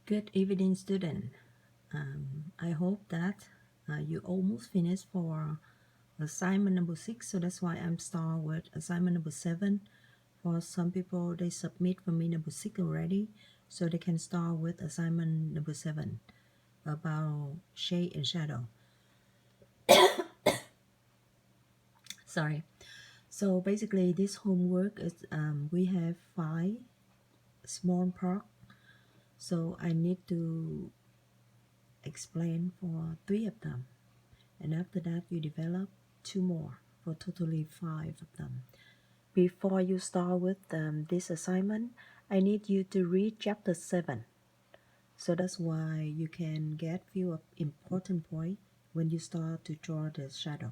Good evening, student. I hope that you almost finished for assignment number 6, so that's why I'm start with assignment number 7. For some people, they submit for me number 6 already, so they can start with assignment number 7 about shade and shadow. Sorry. So basically, this homework is we have 5 small parts, so I need to explain for 3 of them. And after that you develop 2 more for totally 5 of them. Before you start with this assignment, I need you to read chapter 7. So that's why you can get few of important point when you start to draw the shadow.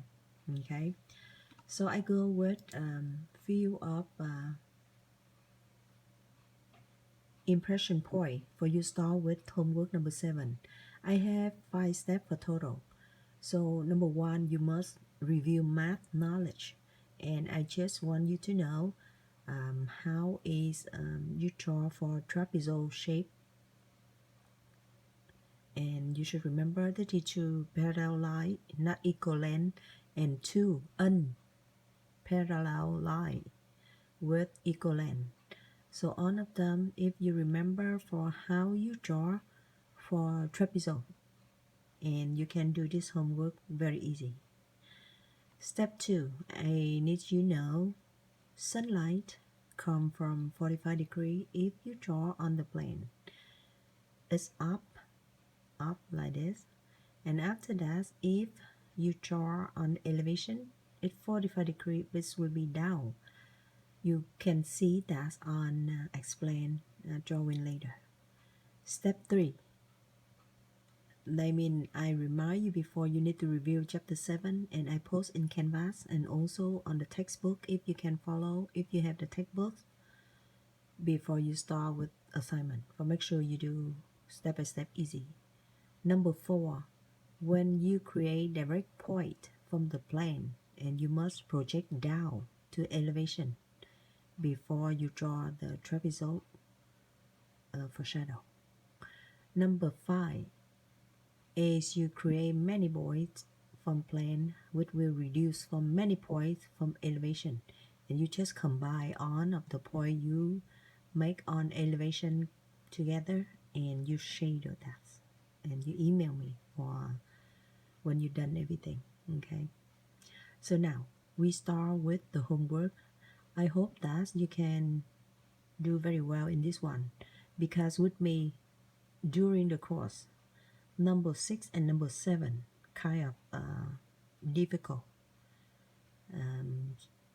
Okay, so I go with few of impression point for you start with homework number 7. I have 5 steps for total. So number 1, you must review math knowledge, and I just want you to know how is you draw for trapezoid shape, and you should remember the two parallel line not equal length and 2 unparallel line with equal length. So all of them, if you remember for how you draw for trapezoid, and you can do this homework very easy. Step 2, I need you know sunlight come from 45 degrees if you draw on the plane. It's up like this. And after that, if you draw on elevation, it's 45 degrees, which will be down. You can see that on explain drawing later. Step 3, I remind you before you need to review chapter 7, and I post in Canvas and also on the textbook if you can follow, if you have the textbook, before you start with assignment. For make sure you do step by step easy. Number 4, when you create direct point from the plane, and you must project down to elevation before you draw the trapezoid for shadow. Number 5 is you create many points from plane, which will reduce from many points from elevation, and you just combine all of the point you make on elevation together, and you shadow that, and you email me for when you done everything. Okay, so now we start with the homework. I hope that you can do very well in this one, because with me during the course, number 6 and number 7 kind of difficult.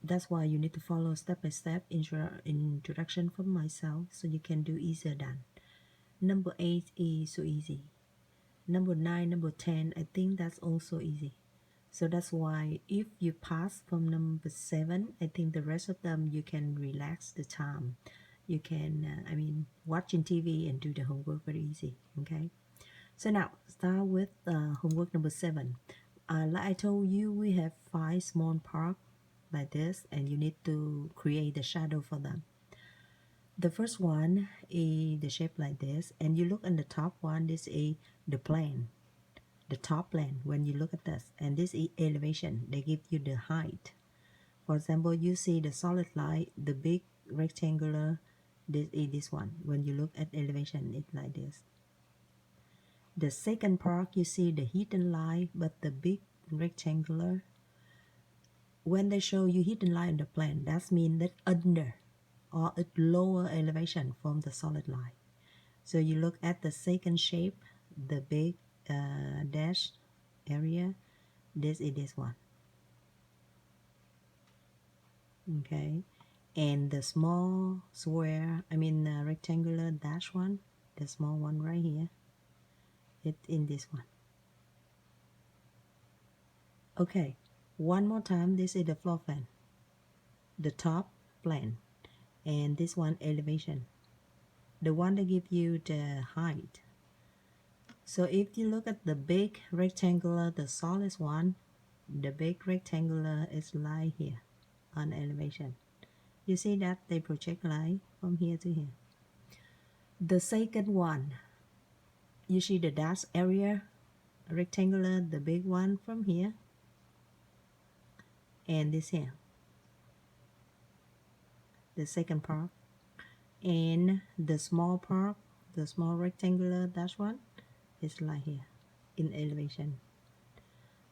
That's why you need to follow step by step introduction from myself, so you can do easier than. Number 8 is so easy. Number 9, number 10, I think that's also easy. So that's why if you pass from number 7, I think the rest of them you can relax the time. You can, watching TV and do the homework very easy. Okay. So now start with homework number 7. Like I told you, we have 5 small parts like this, and you need to create the shadow for them. The first one is the shape like this, and you look at the top one. This is the plane, the top plane. When you look at this, and this is elevation, they give you the height. For example, you see the solid line, the big rectangular. This is this one. When you look at elevation, it's like this. The second part, you see the hidden line, but the big rectangular. When they show you hidden line on the plan, that means that under or at lower elevation from the solid line. So you look at the second shape, the big dash area. This is this one. Okay, and the small square, rectangular dash one, the small one right here. It's in this one. Okay, one more time. This is the floor plan, the top plan, and this one elevation, the one that give you the height. So if you look at the big rectangular, the solid one, the big rectangular is lie here on elevation. You see that they project line from here to here. The second one, you see the dash area, rectangular, the big one from here, and this here, the second part, and the small part, the small rectangular dash one is like here in elevation.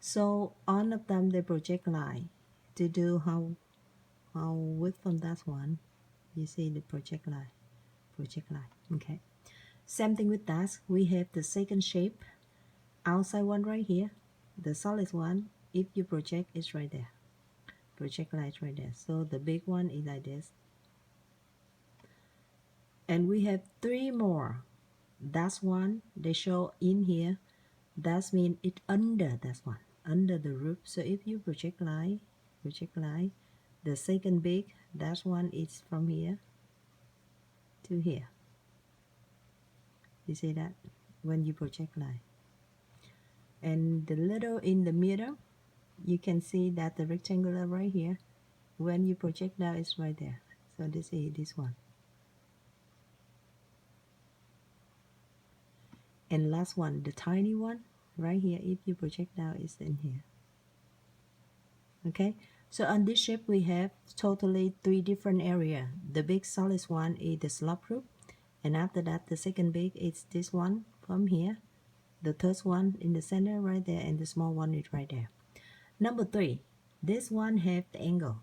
So all of them they project line to do how width from that one. You see the project line, okay. Same thing with that, we have the second shape, outside one right here, the solid one. If you project, it's right there, project line is right there. So the big one is like this, and we have three more. That's one they show in here. That means it's under that one, under the roof. So if you project line, the second big, that one is from here to here. You see that when you project line. And the little in the middle, you can see that the rectangular right here, when you project down, it's right there. So this is this one. And last one, the tiny one right here, if you project down, is in here. Okay, so on this shape we have totally three different area. The big solid one is the slope roof, and after that the second big is this one from here, the third one in the center right there, and the small one is right there. Number three, this one have the angle.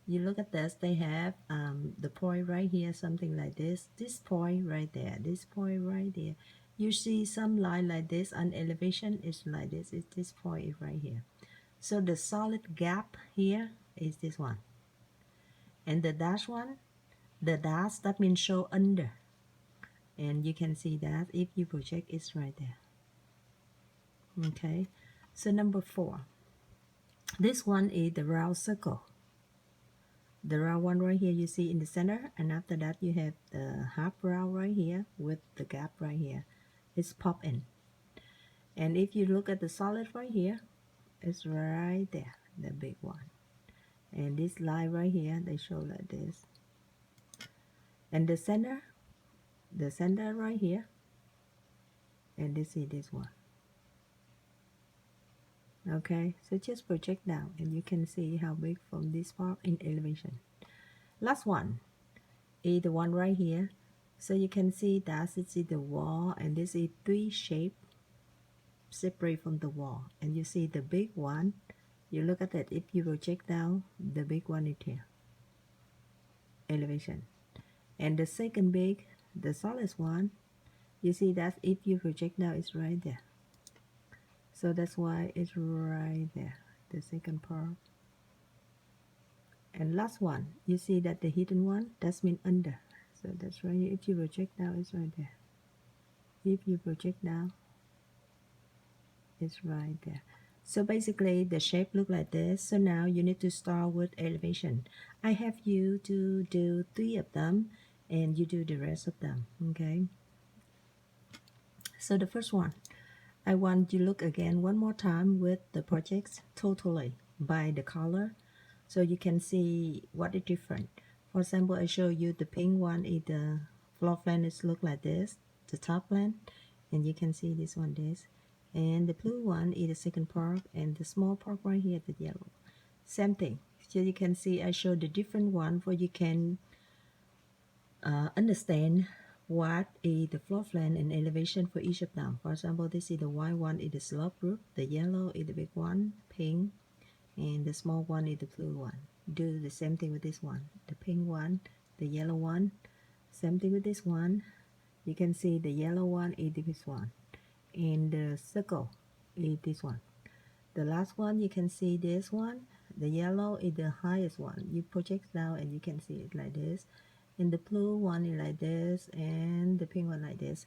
You look at this, they have the point right here, something like this point right there, this point right there. You see some line like this, on elevation is like this, is this point right here. So the solid gap here is this one, and the dash one, the dash that means show under, and you can see that if you project, it's right there. Okay, so number four, this one is the round circle. The round one right here you see in the center, and after that you have the half round right here with the gap right here. It's pop in. And if you look at the solid right here, it's right there, the big one. And this line right here, they show like this. And the center right here, and this is this one. Okay, so just project down and you can see how big from this part in elevation. Last one is the one right here. So you can see that this is the wall, and this is three shape separate from the wall. And you see the big one, you look at it, if you project down, the big one is here, elevation. And the second big, the solid one, you see that if you project down, it's right there. So that's why it's right there, the second part. And last one, you see that the hidden one, that's mean under. So that's right here. If you project down, it's right there. If you project down, it's right there. So basically the shape look like this. So now you need to start with elevation. I have you to do 3 of them and you do the rest of them. Okay, so the first one, I want you look again one more time with the projects totally by the color, so you can see what is different. For example, I show you the pink one is the floor plan, is look like this, the top plan, and you can see this one, this. And the blue one is the second part, and the small part right here, the yellow. Same thing. So you can see I show the different one for you can understand what is the floor plan and elevation for each of them. For example, this is the white one is the slope roof, the yellow is the big one, pink, and the small one is the blue one. Do the same thing with this one, the pink one, the yellow one. Same thing with this one. You can see the yellow one is this one, and the circle is this one. The last one, you can see this one, the yellow is the highest one. You project down and you can see it like this, and the blue one is like this, and the pink one like this.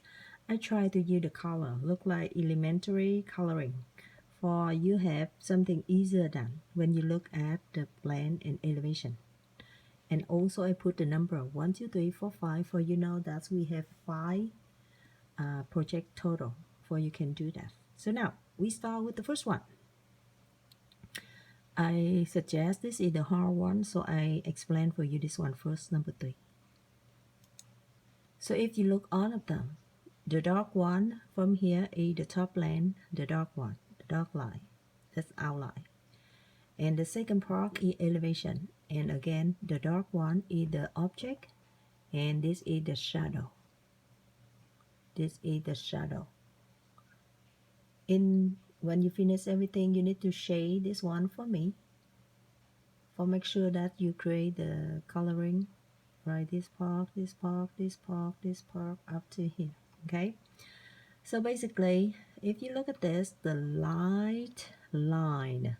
I try to use the color look like elementary coloring for you have something easier done when you look at the plan and elevation. And also I put the number 1 2 3 4 5 for you know that we have 5 project total for you can do that. So now we start with the first one. I suggest this is the hard one, so I explain for you this one first, number 3. So if you look all of them, The dark one from here is the top line, the dark one, the dark line, that's outline. And the second part is elevation. And again, the dark one is the object, and this is the shadow. This is the shadow. When you finish everything, you need to shade this one for me. For make sure that you create the coloring, right? This part, this part, this part, this part up to here. Okay. So basically, if you look at this, the light line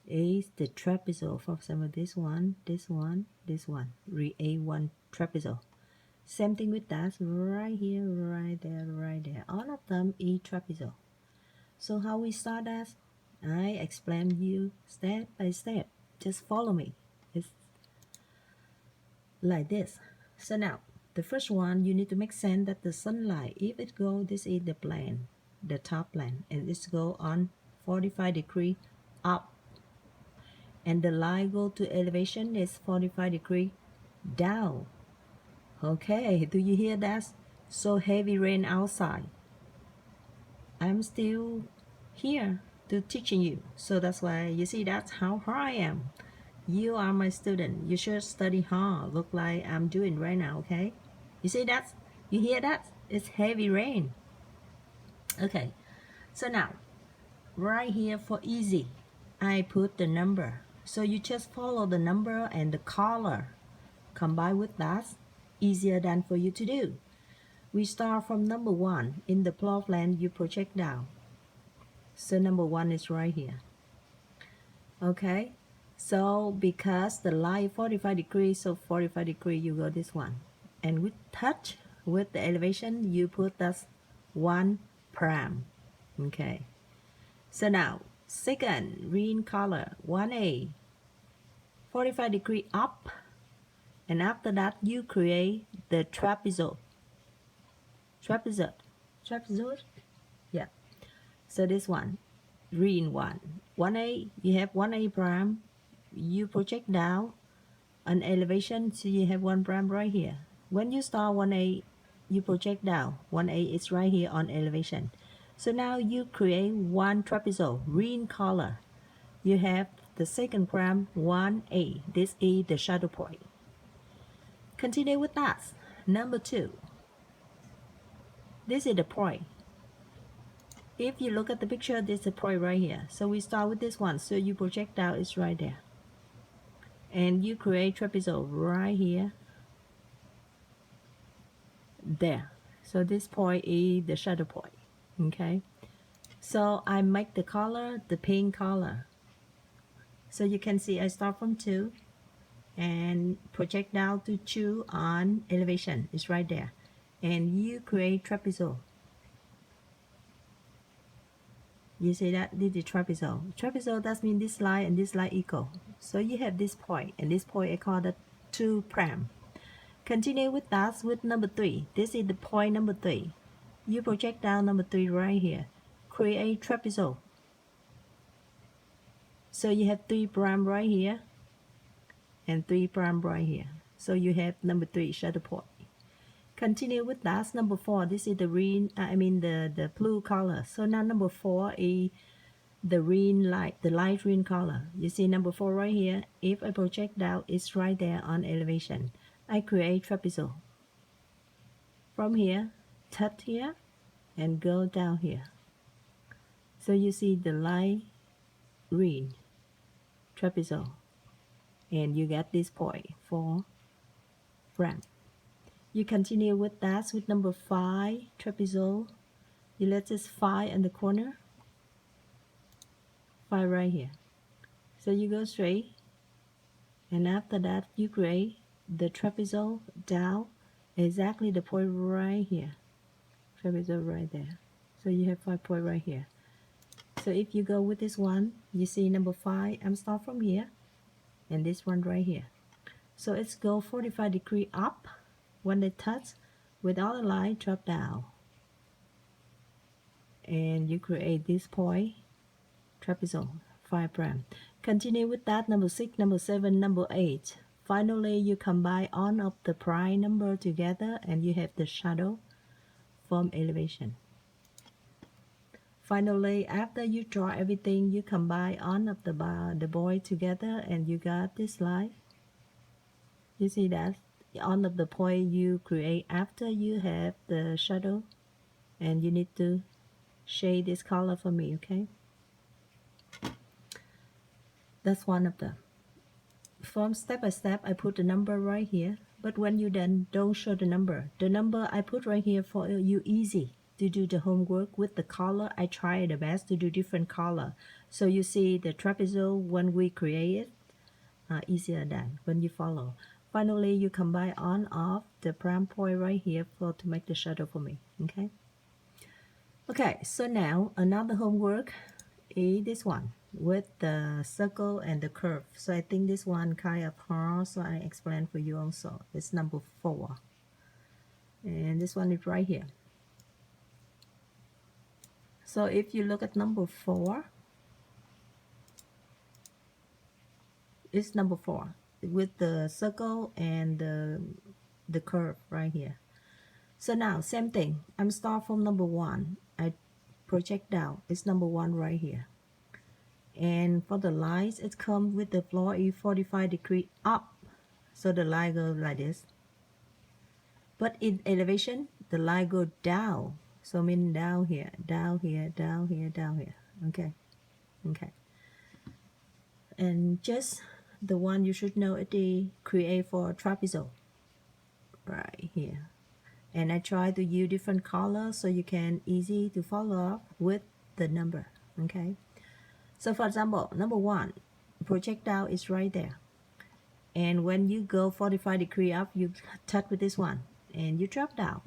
is the trapezoid. For example, this one, this one, this one, A1 trapezoid. Same thing with that, right here, right there, right there. All of them is trapezoid. So how we start that? I explain you step by step. Just follow me. It's like this. So now, the first one, you need to make sense that the sunlight, if it go, this is the plane, the top plane, and it's go on 45 degree up. And the line go to elevation is 45 degree down. Okay, do you hear that? So heavy rain outside. I'm still here to teaching you. So that's why you see that's how hard I am. You are my student. You should study hard. Look like I'm doing right now, okay? You see that? You hear that? It's heavy rain. Okay, so now, right here for easy, I put the number. So you just follow the number and the color. Combine with that, easier than for you to do. We start from number 1. In the plot plan, you project down. So number 1 is right here. Okay, so because the line 45 degrees, so 45 degrees you go this one. And with touch, with the elevation, you put that 1 prime. Okay, so now, second, green color, 1A, 45 degree up. And after that, you create the trapezoid. Trapezoid? Yeah. So this one, green one. 1A, you have 1A prime. You project down an elevation, so you have 1 prime right here. When you start 1A, you project down. 1A is right here on elevation. So now you create 1 trapezoid, green color. You have the second prime, 1A. This is the shadow point. Continue with that. Number 2. This is the point. If you look at the picture, there's a point right here. So we start with this one. So you project down, it's right there. And you create trapezoid right here. There. So this point is the shadow point. Okay. So I make the color, the pink color. So you can see I start from 2 and project down to 2 on elevation. It's right there. And you create trapezoid. You see that? This is trapezoid. Trapezoid, that means this line and this line equal. So you have this point, and this point I call that 2 prime. Continue with that with number 3. This is the point number 3. You project down number 3 right here. Create trapezoid. So you have 3 prime right here and 3 prime right here. So you have number 3 shadow point. Continue with that number 4. This is the green, the blue color. So now number 4 is the green light, the light green color. You see number 4 right here. If I project down, it's right there on elevation. I create trapezoid. From here, touch here, and go down here. So you see the light green trapezoid. And you get this point for prime. You continue with that with number 5 trapezoid. You let this 5 in the corner. 5 right here. So you go straight. And after that, you create the trapezoid down exactly the point right here. Trapezoid right there. So you have 5 points right here. So if you go with this one, you see number 5, I'm start from here. And this one right here. So it's go 45 degree up. When they touch, with all the line, drop down. And you create this point, trapezoid, 5 prime. Continue with that, number 6, number 7, number 8. Finally, you combine all of the prime number together and you have the shadow from elevation. Finally, after you draw everything, you combine all of the point together and you got this line. You see that? All of the point you create after you have the shadow, and you need to shade this color for me, okay? That's one of them. From step by step, I put the number right here. But when you done, don't show the number. The number I put right here for you easy to do the homework with the color. I try the best to do different color. So you see the trapezoid when we create it, easier than when you follow. Finally, you combine on off the prime point right here for to make the shadow for me, okay? Okay, so now another homework is this one with the circle and the curve. So I think this one kind of hard, so I explain for you also. It's number 4. And this one is right here. So if you look at number 4, it's number 4 with the circle and the curve right here. So now same thing. I'm start from number 1. I project down. It's number 1 right here. And for the lines, it comes with the floor is 45 degrees up. So the line goes like this. But in elevation, the line goes down. So mean down here, down here, down here, down here. Okay. Okay. And just the one you should know it is create for trapezoid. Right here. And I try to use different colors so you can easy to follow up with the number. Okay. So for example, number 1, projectile is right there. And when you go 45 degrees up, you touch with this one and you drop down.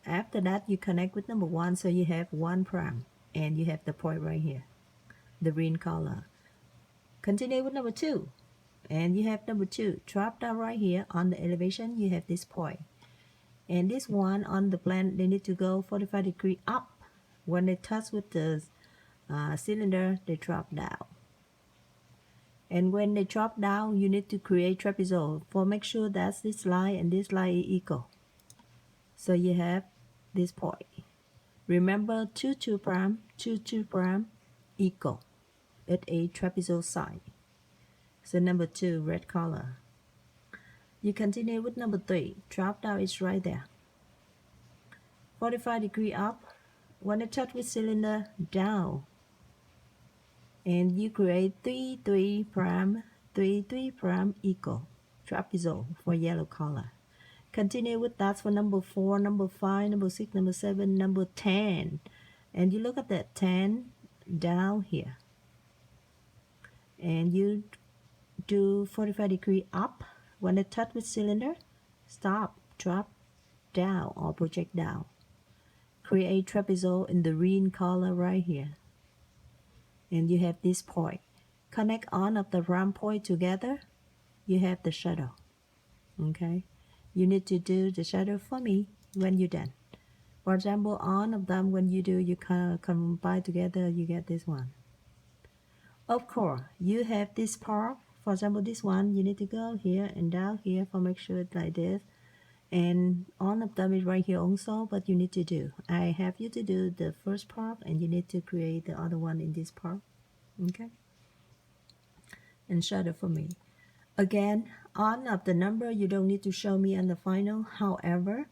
After that, you connect with number 1, so you have 1 prime and you have the point right here, the green color. Continue with number 2 and you have number 2. Drop down right here on the elevation, you have this point. And this one on the plan, they need to go 45 degrees up. When they touch with the cylinder, they drop down. And when they drop down, you need to create trapezoid for make sure that this line and this line is equal. So you have this point. Remember 2, 2 prime, 2, 2 prime equal at a trapezoid side. So number 2, red color. You continue with number 3. Drop down is right there. 45 degrees up. When it touch with cylinder, down. And you create 3, 3 prime, 3, 3 prime equal trapezoid for yellow color. Continue with that for number 4, number 5, number 6, number 7, number 10. And you look at that 10 down here. And you do 45 degrees up. When it touch with cylinder, stop, drop down or project down. Create trapezoid in the green color right here. And you have this point. Connect all of the round point together, you have the shadow. Okay? You need to do the shadow for me when you're done. For example, all of them, when you do, you combine together, you get this one. Of course, you have this part. For example, this one, you need to go here and down here for make sure it's like this. And all of them is right here also, but you need to do. I have you to do the first part and you need to create the other one in this part. Okay? And shadow for me. Again, all of the number you don't need to show me on the final. However,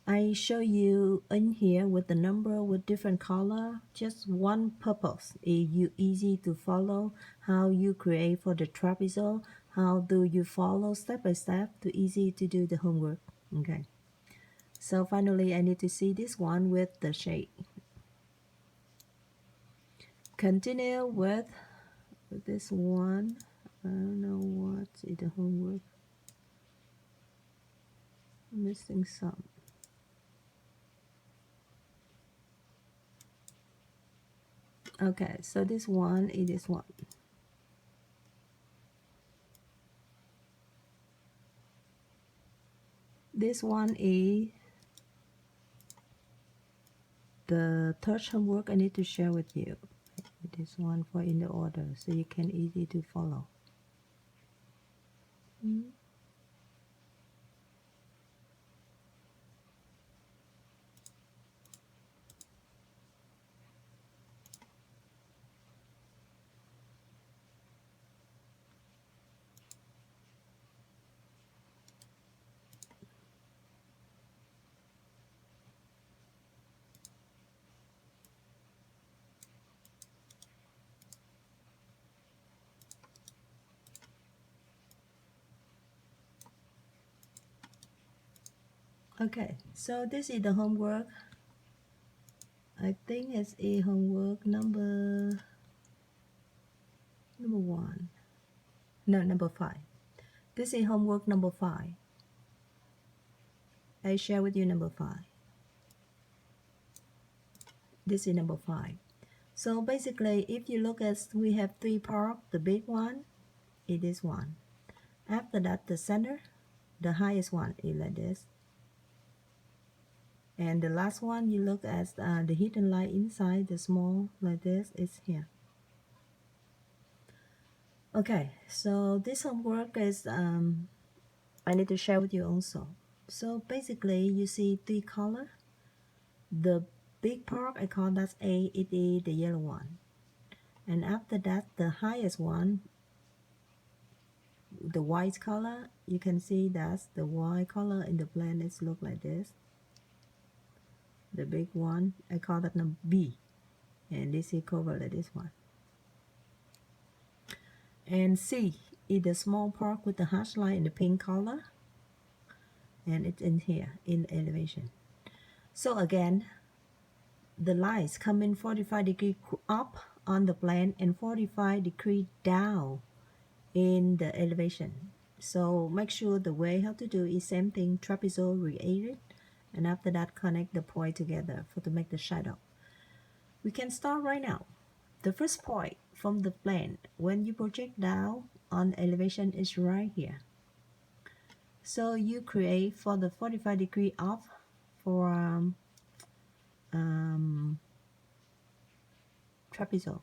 I show you in here with the number with different color, just one purpose. You easy to follow how you create for the trapezoid. How do you follow step by step to easy to do the homework. Okay. So finally, I need to see this one with the shade. Continue with this one. I don't know what is the homework. I'm missing some. Okay, so this one is this one. This one is the third homework I need to share with you. This one for in the order so you can easy to follow. Okay, so this is the homework. I think it's a homework number 1. No, number 5. This is homework number 5. I share with you number 5. This is number 5. So basically, if you look at, we have 3 parts. The big one, it is 1. After that, the center, the highest one is like this. And the last one, you look at the hidden light inside, the small like this, is here. Okay, so this homework is, I need to share with you also. So basically, you see 3 color. The big part, I call that A, it is the yellow one. And after that, the highest one, the white color, you can see that's the white color in the plan. It's look like this. The big one, I call that number B. And this is covered like this one. And C is the small part with the hash line in the pink color. And it's in here, in elevation. So again, the lines come in 45 degree up on the plan and 45 degree down in the elevation. So make sure the way how to do is same thing, trapezoid created, and after that connect the point together to make the shadow. We can start right now. The first point from the plane, when you project down on elevation, is right here. So you create for the 45 degree up for trapezoid.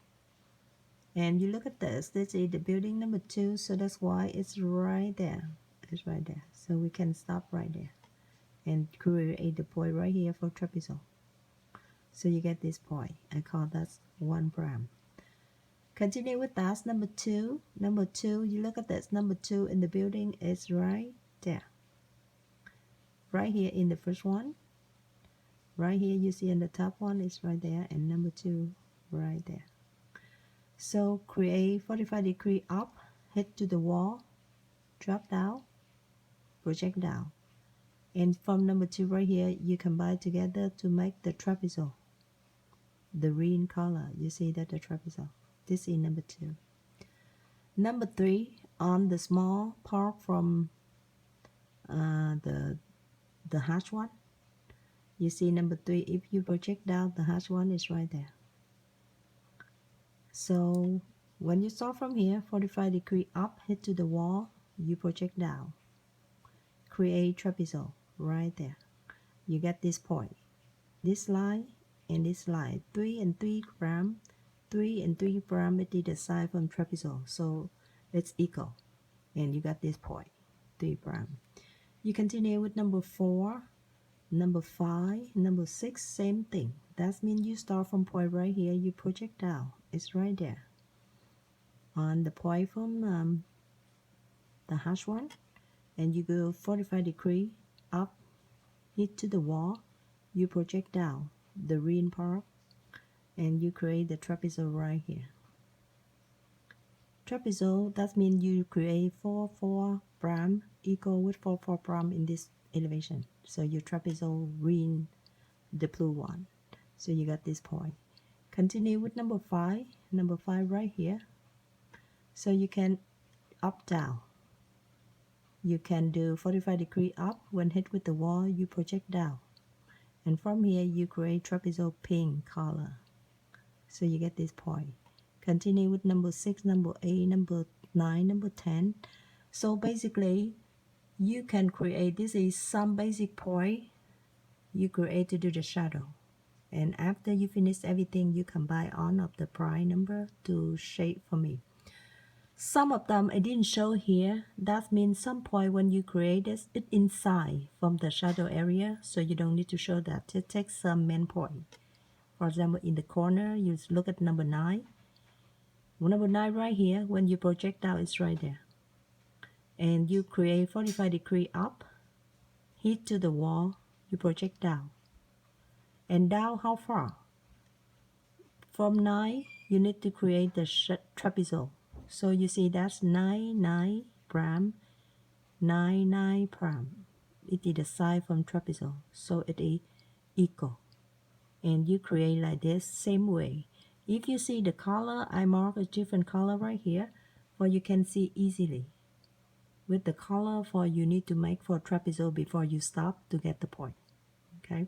And you look at this is the building number 2, so that's why it's right there. It's right there. So we can stop right there and create the point right here for trapezoid. So you get this point. I call that 1 prime. Continue with that, number 2. Number 2, you look at this, number 2 in the building is right there. Right here in the first one. Right here you see in the top one is right there, and number 2 right there. So create 45 degree up, hit to the wall, drop down, project down. And from number 2 right here, you combine together to make the trapezoid. The green color, you see that the trapezoid. This is number 2. Number 3, on the small part from the hash one, you see number 3, if you project down, the hash one is right there. So when you start from here, 45 degree up, hit to the wall, you project down. Create trapezoid right there. You get this point. This line and this line, 3 and 3 prime, 3 and 3 prime is the side from trapezoid, so it's equal. And you got this point, 3 prime. You continue with number 4, number 5, number 6, same thing. That means you start from point right here, you project down. It's right there. On the point from the hash one, and you go 45 degree up, hit to the wall, you project down the green part, and you create the trapezoid right here. Trapezoid, that means you create 4 4 prime equal with 4 4 prime in this elevation. So your trapezoid green, the blue one. So you got this point. Continue with number 5. Number 5 right here. So you can up down. You can do 45 degree up. When hit with the wall, you project down. And from here, you create trapezoid pink color. So you get this point. Continue with number 6, number 8, number 9, number 10. So basically, you can create, this is some basic point you create to do the shadow. And after you finish everything, you combine all of the prime number to shape for me. Some of them I didn't show here. That means some point when you create this, it's inside from the shadow area, so you don't need to show that. Just take some main point. For example, in the corner, you look at number 9. Number 9 right here, when you project out, it's right there. And you create 45 degree up, hit to the wall, you project down. And down how far? From 9, you need to create the trapezoid. So you see that's 9, 9 prime, 9, 9 prime. it is the side from trapezoid, so it is equal. And you create like this same way. If you see the color, I mark a different color right here, for you can see easily. With the color for you need to make for trapezoid before you stop to get the point. Okay.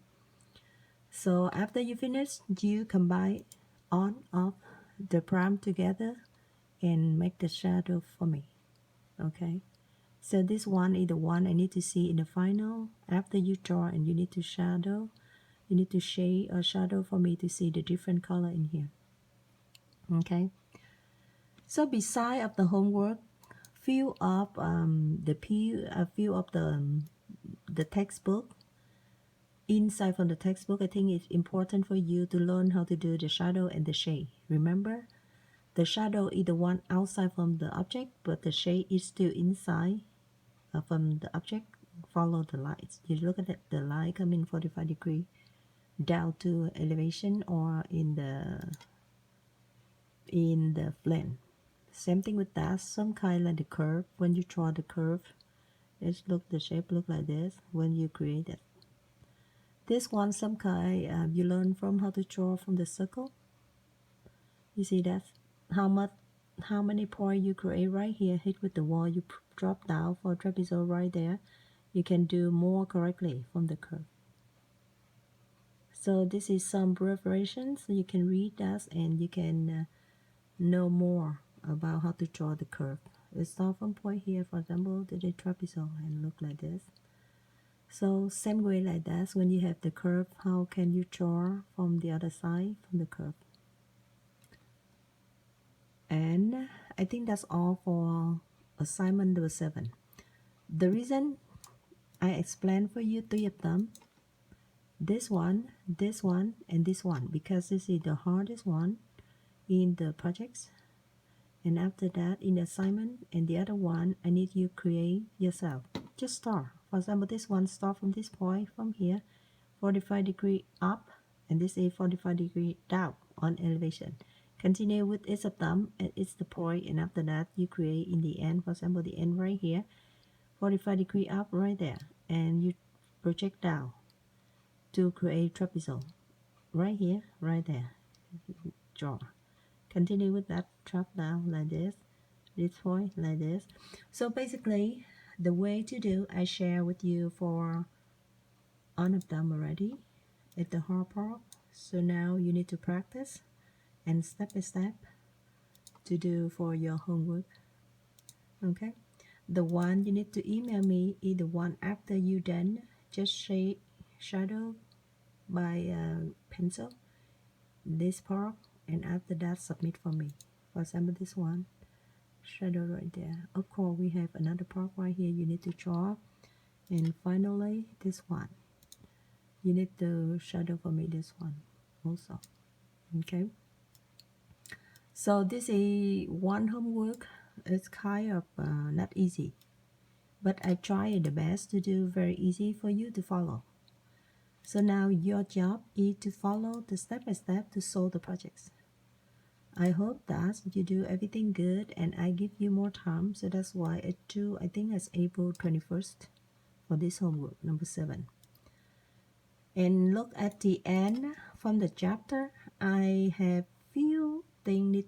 So after you finish, you combine on off the prime together and make the shadow for me. Okay. So this one is the one I need to see in the final. After you draw and you need to shadow, you need to shade or shadow for me to see the different color in here. Okay. So beside of the homework, fill up fill up the textbook. Inside from the textbook, I think it's important for you to learn how to do the shadow and the shade. Remember, the shadow is the one outside from the object, but the shade is still inside from the object. Follow the lights. You look at the light coming 45 degrees down to elevation or in the plane. Same thing with that. Some kind like the curve. When you draw the curve, the shape look like this when you create it. This one, some kind you learn from how to draw from the circle. You see that how many points you create right here, hit with the wall, you drop down for trapezoid right there. You can do more correctly from the curve. So this is some preparations. So you can read that and you can know more about how to draw the curve. We start from point here, for example, to the trapezoid and look like this. So same way like that, when you have the curve, how can you draw from the other side from the curve? And I think that's all for assignment number 7. The reason I explained for you 3 of them, this one, and this one, because this is the hardest one in the projects. And after that, in the assignment, and the other one, I need you create yourself. Just start. For example, this one start from this point, from here, 45 degree up, and this is 45 degree down on elevation. Continue with each of them, and it's the point, and after that, you create in the end, for example, the end right here, 45 degree up right there, and you project down to create trapezoid. Right here, right there, draw. Continue with that, drop down like this point like this. So basically, the way to do, I share with you for all of them already at the hard part. So now you need to practice and step by step to do for your homework. Okay, the one you need to email me is the one after you done just shadow by pencil this part, and after that submit for me. For example, this one shadow right there. Of course, we have another part right here you need to draw, and finally this one you need to shadow for me, this one also. Okay, so this is one homework. It's kind of not easy, but I try the best to do very easy for you to follow. So now your job is to follow the step by step to solve the projects. I hope that you do everything good, and I give you more time, so that's why I think it's April 21st for this homework number 7. And look at the end from the chapter, I have few things need